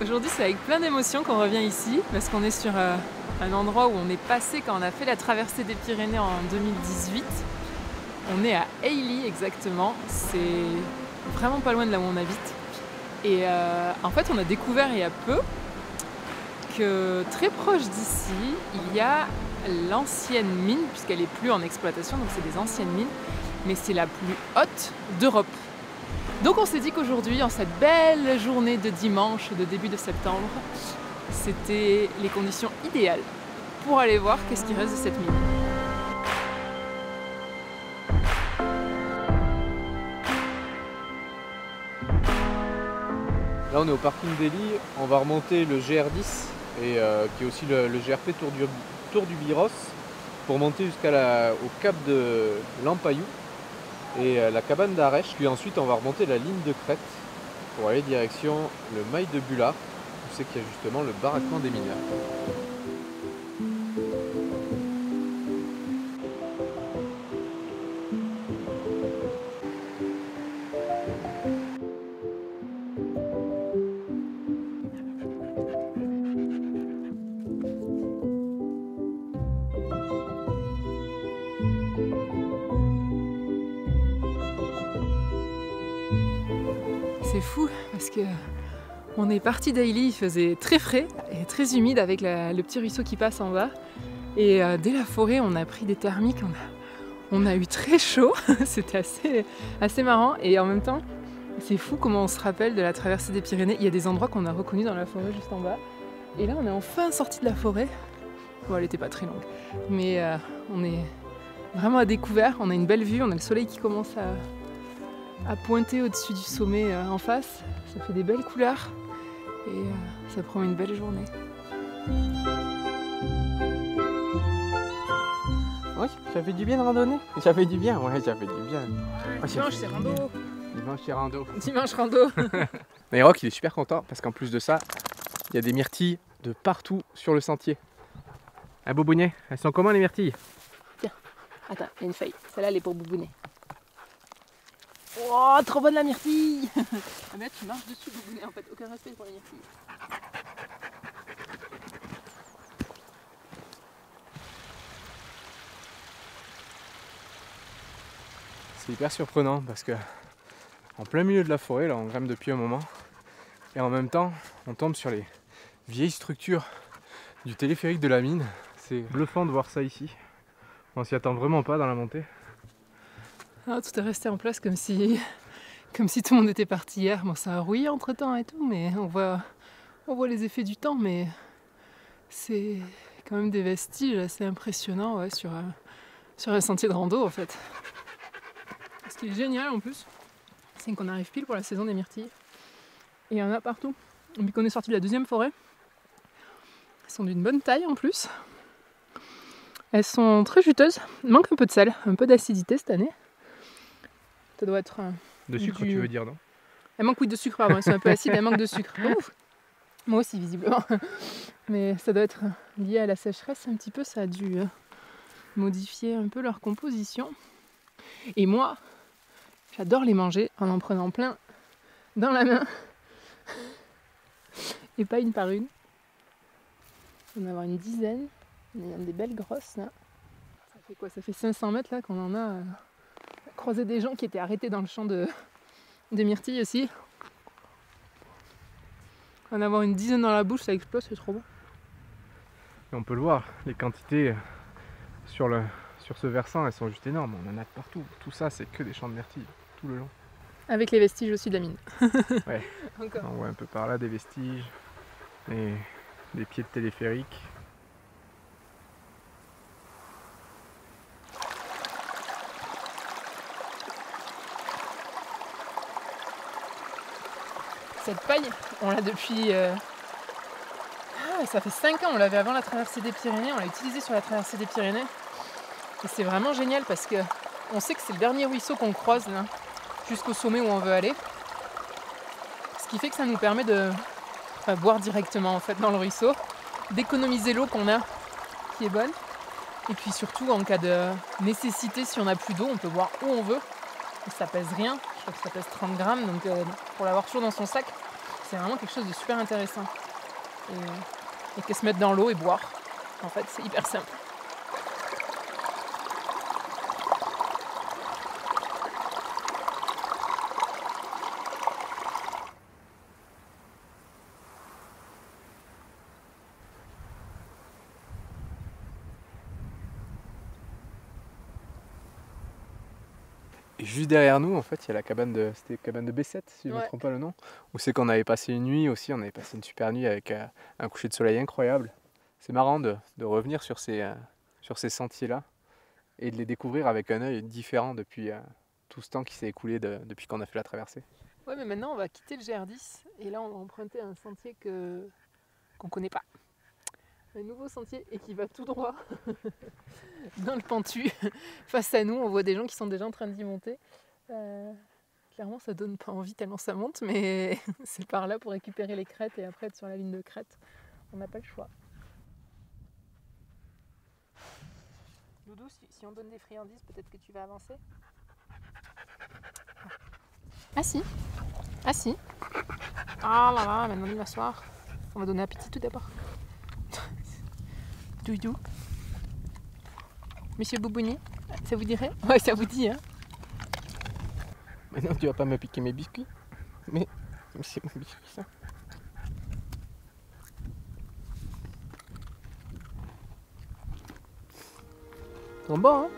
Aujourd'hui, c'est avec plein d'émotions qu'on revient ici, parce qu'on est sur un endroit où on est passé quand on a fait la traversée des Pyrénées en 2018. On est à Ailly exactement, c'est vraiment pas loin de là où on habite. Et en fait, on a découvert il y a peu que très proche d'ici, il y a l'ancienne mine, puisqu'elle n'est plus en exploitation, donc c'est des anciennes mines, mais c'est la plus haute d'Europe. Donc on s'est dit qu'aujourd'hui, en cette belle journée de dimanche, de début de septembre, c'était les conditions idéales pour aller voir qu'est-ce qui reste de cette mine. Là on est au parking d'Ailly, on va remonter le GR10 et qui est aussi le GRP Tour du Biros pour monter au cap de Lampayou et la cabane d'Arèche. Puis ensuite on va remonter la ligne de crête pour aller direction le Mail de Bullard où c'est qu'il y a justement le baraquement des mineurs. C'est fou parce que on est parti d'Ailly, il faisait très frais et très humide avec le petit ruisseau qui passe en bas. Et dès la forêt, on a pris des thermiques, on a eu très chaud, c'était assez marrant. Et en même temps, c'est fou comment on se rappelle de la traversée des Pyrénées. Il y a des endroits qu'on a reconnus dans la forêt juste en bas. Et là, on est enfin sorti de la forêt. Bon, elle n'était pas très longue, mais on est vraiment à découvert. On a une belle vue, on a le soleil qui commence à pointer au-dessus du sommet en face. Ça fait des belles couleurs et ça promet une belle journée. Oui, ça fait du bien de randonner. Ça fait du bien, ouais, ça fait du bien. Dimanche, c'est rando. Dimanche, c'est rando. Dimanche, rando. Nairok, il est super content parce qu'en plus de ça, il y a des myrtilles de partout sur le sentier. Ah, Boubounet, elles sont comment les myrtilles? Tiens, attends, il y a une feuille. Celle-là, elle est pour Boubounet. Oh, trop bonne la myrtille. Ah ben, tu marches dessus, Boubounet, en fait. Aucun respect pour les myrtilles. C'est hyper surprenant parce que en plein milieu de la forêt, là on grimpe depuis un moment, et en même temps on tombe sur les vieilles structures du téléphérique de la mine. C'est bluffant de voir ça ici. On s'y attend vraiment pas dans la montée. Ah, tout est resté en place comme si tout le monde était parti hier. Bon, ça a rouillé entre temps et tout, mais on voit les effets du temps, mais c'est quand même des vestiges assez impressionnants, ouais, sur un sentier de rando en fait. Ce qui est génial en plus, c'est qu'on arrive pile pour la saison des myrtilles. Et il y en a partout. Depuis qu'on est sorti de la deuxième forêt, elles sont d'une bonne taille en plus. Elles sont très juteuses. Il manque un peu de sel, un peu d'acidité cette année. Ça doit être de sucre, tu veux dire, non? Elle manque, oui, de sucre, pardon. Elles sont un peu acides, elles manquent de sucre. Ouf. Moi aussi, visiblement. Mais ça doit être lié à la sécheresse un petit peu. Ça a dû modifier un peu leur composition. Et moi, j'adore les manger en prenant plein dans la main. Et pas une par une. On va en avoir une dizaine. On a des belles grosses là. Ça fait quoi? Ça fait 500 mètres là qu'on en a croisé des gens qui étaient arrêtés dans le champ de myrtilles aussi. En avoir une dizaine dans la bouche, ça explose, c'est trop bon. Et on peut le voir, les quantités sur ce versant, elles sont juste énormes. On en a de partout. Tout ça, c'est que des champs de myrtilles, tout le long. Avec les vestiges aussi de la mine. Ouais. Encore. On voit un peu par là des vestiges, et des pieds de téléphérique. Cette paille, on l'a depuis... ça fait 5 ans, on l'avait avant la traversée des Pyrénées, on l'a utilisée sur la traversée des Pyrénées. Et c'est vraiment génial parce que on sait que c'est le dernier ruisseau qu'on croise là, jusqu'au sommet où on veut aller. Ce qui fait que ça nous permet de boire directement en fait dans le ruisseau, d'économiser l'eau qu'on a, qui est bonne. Et puis surtout en cas de nécessité, si on n'a plus d'eau, on peut boire où on veut. Et ça pèse rien, je crois que ça pèse 30 grammes, donc pour l'avoir toujours dans son sac, c'est vraiment quelque chose de super intéressant. Et que se mettre dans l'eau et boire. En fait, c'est hyper simple. Et juste derrière nous, en fait, il y a la cabane de, c'était cabane de B7, si je ne me trompe pas le nom. Où c'est qu'on avait passé une nuit aussi, on avait passé une super nuit avec un coucher de soleil incroyable. C'est marrant de revenir sur ces sentiers-là et de les découvrir avec un œil différent depuis tout ce temps qui s'est écoulé depuis qu'on a fait la traversée. Ouais, mais maintenant on va quitter le GR10 et là on va emprunter un sentier qu'on connaît pas. Un nouveau sentier et qui va tout droit dans le pentu. Face à nous, on voit des gens qui sont déjà en train d'y monter. Clairement, ça donne pas envie tellement ça monte, mais c'est par là pour récupérer les crêtes et après être sur la ligne de crête. On n'a pas le choix. Doudou, si on donne des friandises, peut-être que tu vas avancer. Ah si. Ah si. Ah là là, maintenant il va soir. On va donner appétit tout d'abord. Doudou. Monsieur Boubouni, ça vous dirait? Ouais, ça vous dit, hein? Maintenant tu vas pas me piquer mes biscuits. Mais c'est mon biscuit ça. Ils sont bons, hein?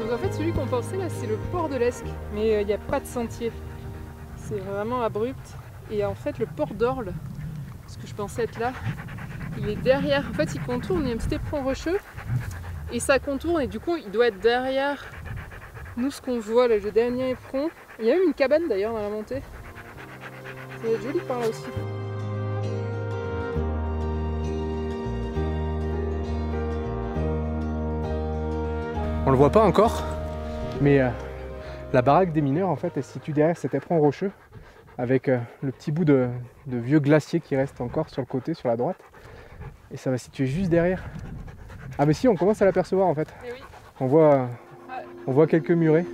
Donc en fait celui qu'on pensait là c'est le port de l'Esque, mais il n'y a pas de sentier. C'est vraiment abrupt. Et en fait le port d'Orle, ce que je pensais être là, il est derrière. En fait il contourne, il y a un petit éperon rocheux et ça contourne et du coup il doit être derrière nous ce qu'on voit là, le dernier éperon. Il y a même une cabane d'ailleurs dans la montée. Ça va être joli par là aussi. On le voit pas encore, mais la baraque des mineurs en fait elle se situe derrière cet éperon rocheux avec le petit bout de vieux glacier qui reste encore sur le côté, sur la droite. Et ça va se situer juste derrière. Ah mais si, on commence à l'apercevoir en fait. Et oui. On voit quelques murets.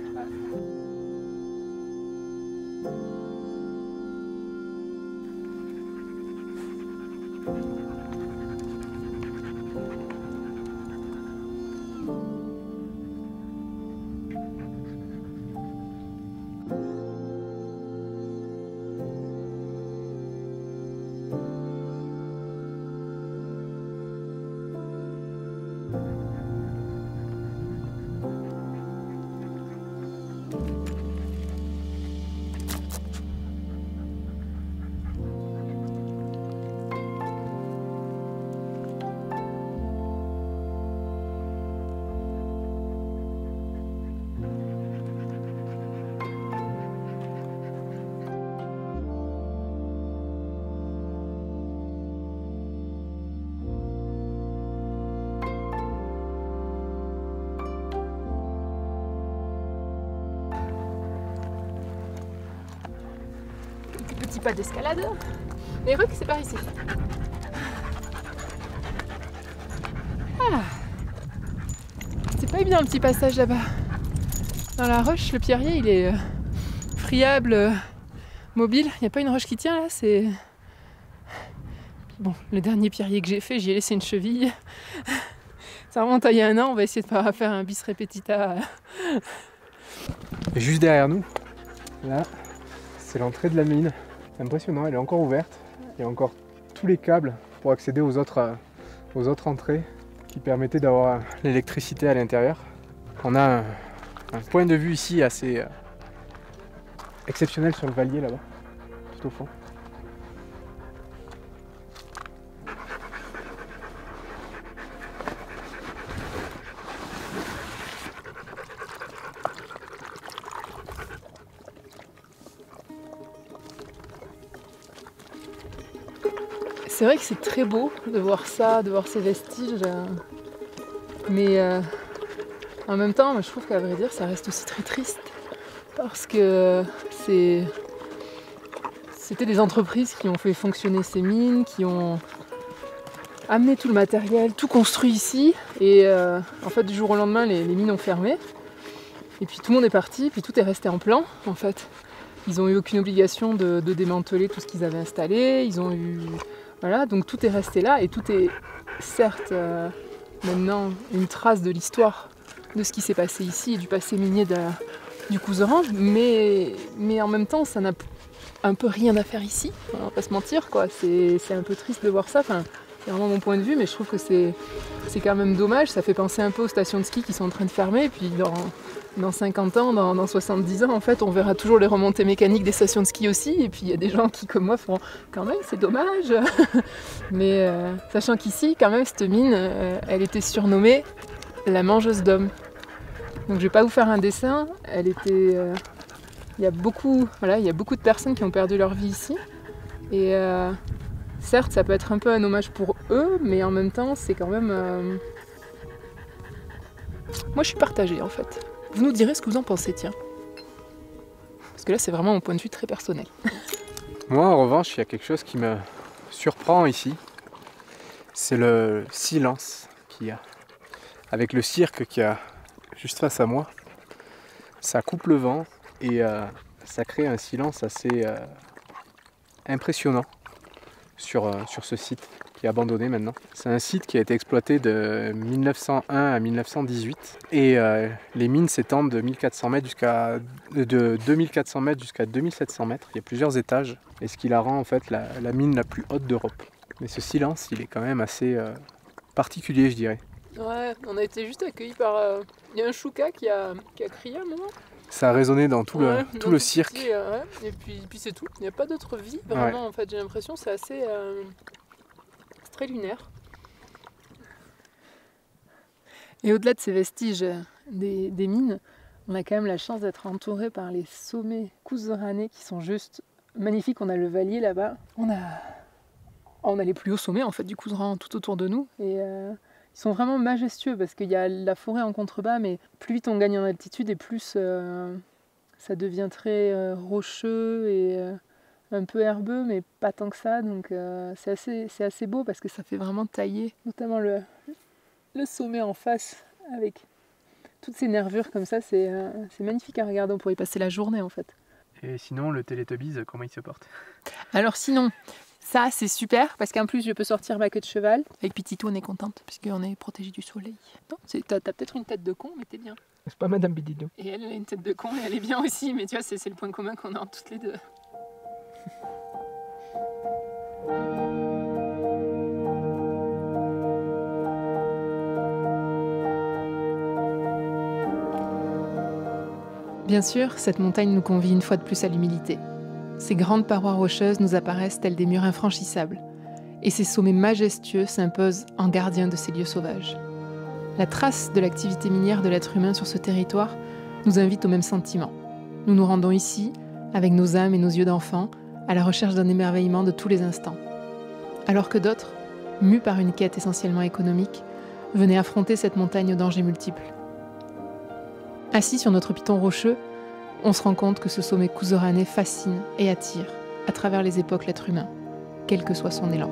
Petit pas d'escalade. Les rucs, c'est par ici. Ah. C'est pas évident le petit passage là-bas. Dans la roche, le pierrier, il est friable, mobile. Il n'y a pas une roche qui tient là, c'est... Bon, le dernier pierrier que j'ai fait, j'y ai laissé une cheville. Ça remonte à il y a un an, on va essayer de pas faire un bis repetita. Et juste derrière nous, là, c'est l'entrée de la mine. C'est impressionnant, elle est encore ouverte. Il y a encore tous les câbles pour accéder aux autres entrées qui permettaient d'avoir l'électricité à l'intérieur. On a un point de vue ici assez exceptionnel sur le Valier là-bas, tout au fond. C'est vrai que c'est très beau de voir ça, de voir ces vestiges, mais en même temps, je trouve qu'à vrai dire, ça reste aussi très triste parce que c'était des entreprises qui ont fait fonctionner ces mines, qui ont amené tout le matériel, tout construit ici. Et en fait, du jour au lendemain, les mines ont fermé. Et puis tout le monde est parti, puis tout est resté en plan, en fait. Ils n'ont eu aucune obligation de démanteler tout ce qu'ils avaient installé. Ils ont eu... Voilà, donc tout est resté là. Et tout est, certes, maintenant, une trace de l'histoire de ce qui s'est passé ici et du passé minier du Couserans. Mais en même temps, ça n'a un peu rien à faire ici. On va pas se mentir, quoi. C'est un peu triste de voir ça. Enfin, c'est vraiment mon point de vue, mais je trouve que c'est quand même dommage. Ça fait penser un peu aux stations de ski qui sont en train de fermer. Et puis dans 50 ans, dans 70 ans, en fait, on verra toujours les remontées mécaniques des stations de ski aussi. Et puis il y a des gens qui, comme moi, feront quand même, c'est dommage. Mais sachant qu'ici, quand même, cette mine, elle était surnommée la mangeuse d'hommes. Donc je vais pas vous faire un dessin. Elle était... il y a beaucoup de personnes qui ont perdu leur vie ici. Et certes, ça peut être un peu un hommage pour eux, mais en même temps, c'est quand même... Moi, je suis partagée, en fait. Vous nous direz ce que vous en pensez, tiens. Parce que là, c'est vraiment mon point de vue très personnel. Moi, en revanche, il y a quelque chose qui me surprend ici. C'est le silence qu'il y a. Avec le cirque qu'il y a juste face à moi, ça coupe le vent et ça crée un silence assez impressionnant sur ce site qui est abandonné maintenant. C'est un site qui a été exploité de 1901 à 1918 et les mines s'étendent de 2400 mètres de 2400 mètres jusqu'à 2700 mètres. Il y a plusieurs étages et ce qui la rend en fait la mine la plus haute d'Europe. Mais ce silence, il est quand même assez particulier, je dirais. Ouais, on a été juste accueillis par... Il y a un chouka qui a crié un moment. Ça a résonné dans tout le cirque. Petit, ouais. Et puis c'est tout. Il n'y a pas d'autre vie, vraiment, en fait. J'ai l'impression que c'est assez... c'est très lunaire. Et au-delà de ces vestiges des mines, on a quand même la chance d'être entouré par les sommets couseranais qui sont juste magnifiques. On a le Valier là-bas. On a les plus hauts sommets, en fait, du Couserans tout autour de nous. Et... ils sont vraiment majestueux parce qu'il y a la forêt en contrebas, mais plus vite on gagne en altitude et plus ça devient très rocheux et un peu herbeux, mais pas tant que ça. Donc c'est assez beau parce que ça fait vraiment tailler, notamment le sommet en face avec toutes ces nervures comme ça. C'est magnifique à regarder, on pourrait y passer la journée en fait. Et sinon, le Teletubbies, comment il se porte? Alors sinon... Ça, c'est super, parce qu'en plus, je peux sortir ma queue de cheval. Avec Pitito, on est contente, puisqu'on est protégé du soleil. T'as peut-être une tête de con, mais t'es bien. C'est pas Madame Bididou. Et elle a une tête de con, et elle est bien aussi, mais tu vois, c'est le point commun qu'on a entre toutes les deux. Bien sûr, cette montagne nous convie une fois de plus à l'humilité. Ces grandes parois rocheuses nous apparaissent telles des murs infranchissables, et ces sommets majestueux s'imposent en gardiens de ces lieux sauvages. La trace de l'activité minière de l'être humain sur ce territoire nous invite au même sentiment. Nous nous rendons ici, avec nos âmes et nos yeux d'enfants, à la recherche d'un émerveillement de tous les instants. Alors que d'autres, mus par une quête essentiellement économique, venaient affronter cette montagne aux dangers multiples. Assis sur notre piton rocheux, on se rend compte que ce sommet couseranais fascine et attire, à travers les époques, l'être humain, quel que soit son élan.